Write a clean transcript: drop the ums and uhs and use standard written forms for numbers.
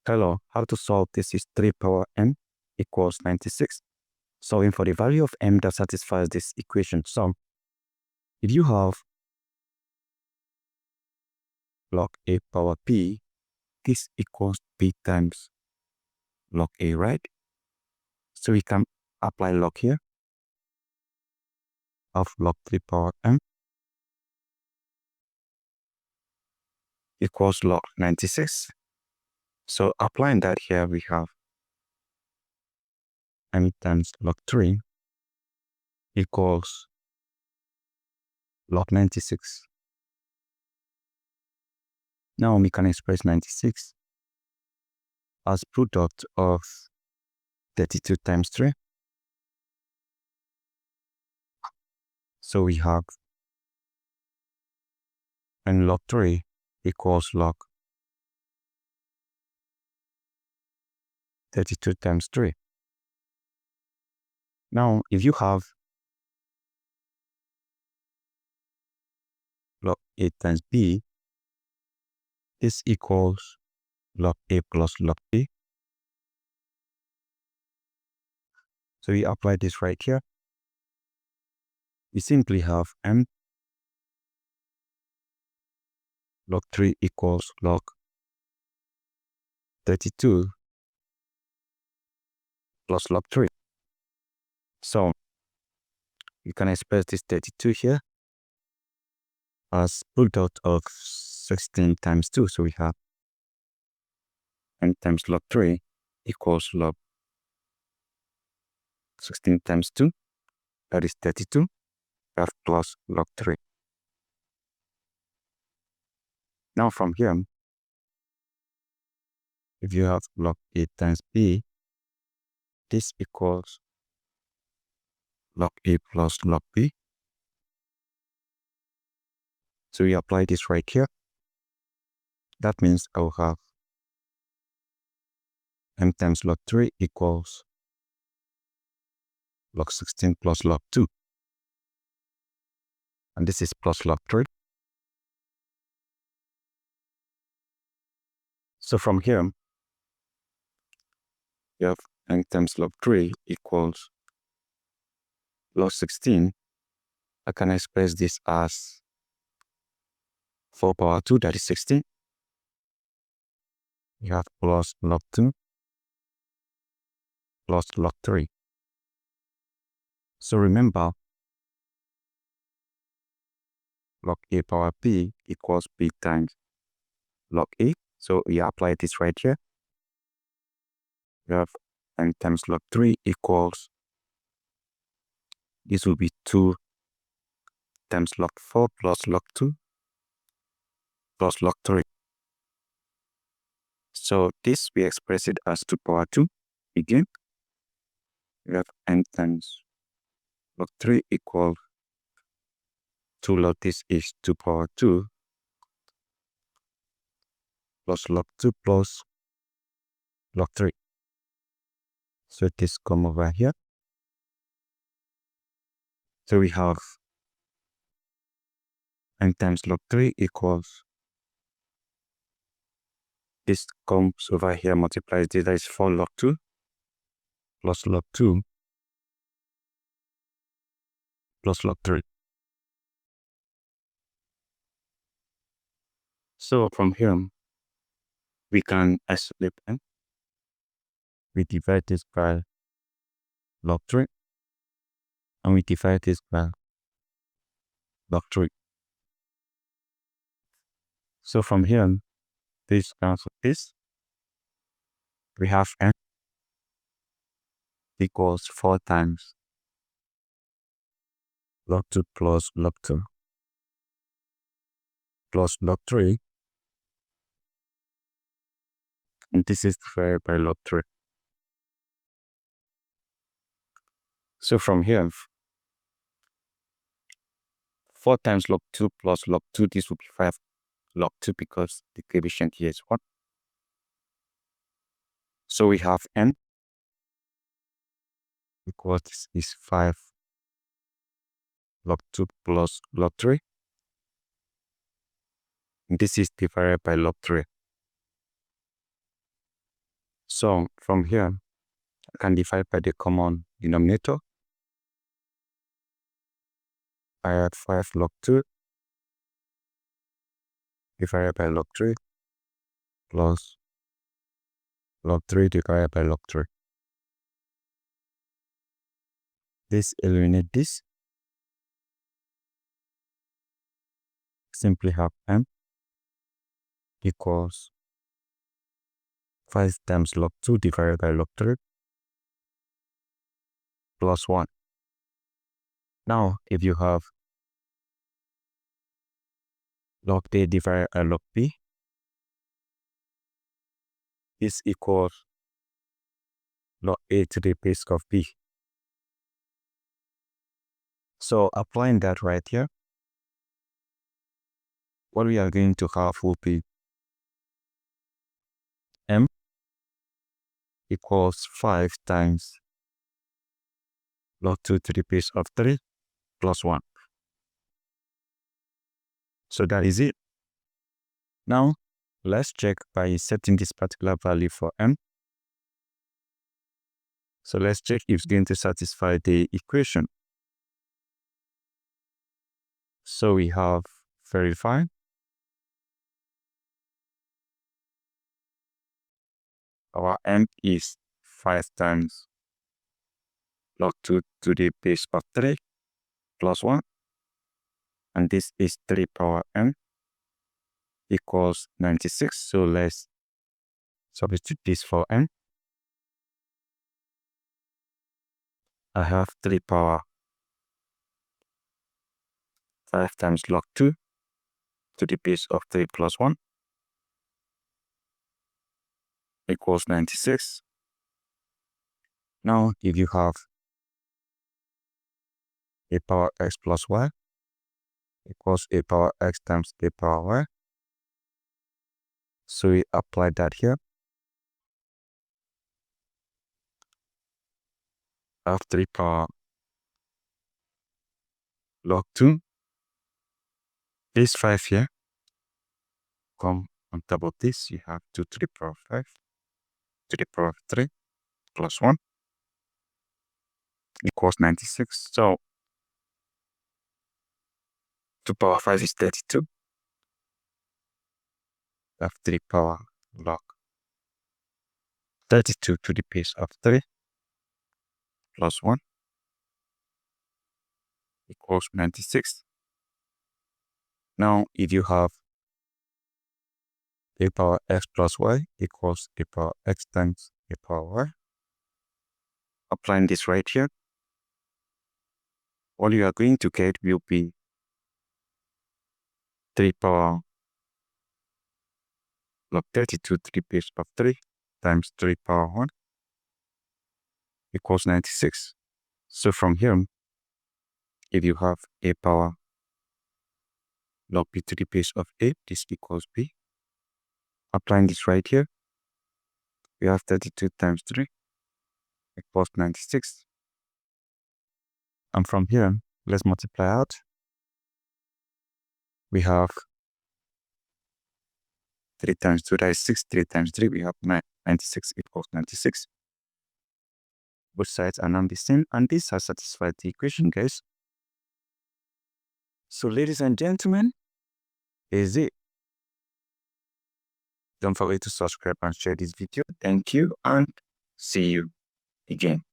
Hello, how to solve this is 3 power m equals 96. Solving for the value of m that satisfies this equation. So, if you have log a power p, this equals p times log a, right? So we can apply log here of log 3 power m equals log 96. So applying that here, we have m times log 3 equals log 96. Now we can express 96 as product of 32 times 3. So we have and log 3 equals log 32 times 3. Now, if you have log a times b, this equals log a plus log b. So we apply this right here. We simply have m log 3 equals log 32 plus log 3. So you can express this 32 here as product of 16 times 2. So we have m times log 3 equals log 16 times 2. That is 32. That plus log 3. Now from here, if you have log a times b, this equals log a plus log b. So we apply this right here. That means I will have m times log 3 equals log 16 plus log 2. And this is plus log 3. So from here, you have m times log 3 equals log 16. I can express this as 4 power 2, that is 16. You have plus log 2 plus log 3. So remember, log a power p equals p times log a. So we apply this right here. You have m times log 3 equals, this will be 2 times log 4 plus log 2 plus log 3. So this we express it as 2 power 2. Again, we have n times log 3 equals 2 log this is 2 power 2 plus log 2 plus log 3. So this come over here. So we have n times log 3 equals, this comes over here, multiplies this, that is 4 log 2 plus log 2 plus log 3. So from here, we can isolate n. We divide this by log 3 and we divide this by log 3. So from here, this cancels this. We have n equals 4 times log 2 plus log 2 plus log 3. And this is divided by log 3. So from here, 4 times log 2 plus log 2, this will be 5 log 2 because the coefficient here is 1. So we have n equals, this is 5 log 2 plus log 3. And this is divided by log 3. So from here, I can divide by the common denominator. I have 5 log 2 divided by log 3 plus log 3 divided by log 3. This eliminate this. Simply have m equals 5 times log 2 divided by log 3 plus 1. Now, if you have log a divided by log b, this equals log a to the base of b. So applying that right here, what we are going to have will be m equals 5 times log 2 to the base of 3 plus 1. So that is it. Now, let's check by setting this particular value for m. So let's check if it's going to satisfy the equation. So we have verify. Our m is 5 times log 2 to the base of 3 plus 1. And this is 3 power m equals 96. So let's substitute this for m. I have 3 power 5 times log 2 to the base of 3 plus 1 equals 96. Now, if you have a power x plus y equals a power x times a power y. So we apply that here. I have 3 power log 2. This 5 here. Come on top of this, you have 2 to the power 5 to the power 3 plus 1 equals 96. So 2 power 5 is 32. I have 3 power log 32 to the base of 3 plus 1 equals 96. Now, if you have a power x plus y equals a power x times a power y, applying this right here, all you are going to get will be 3 power log 32 to the base of 3 times 3 power 1 equals 96. So from here, if you have a power log b to the base of a, this equals b. Applying this right here, we have 32 times 3 equals 96. And from here, let's multiply out. We have 3 times 2, that is 6. 3 times 3, we have 96 equals 96. Both sides are now the same, and this has satisfied the equation, guys. So ladies and gentlemen, is it. Don't forget to subscribe and share this video. Thank you, and see you again.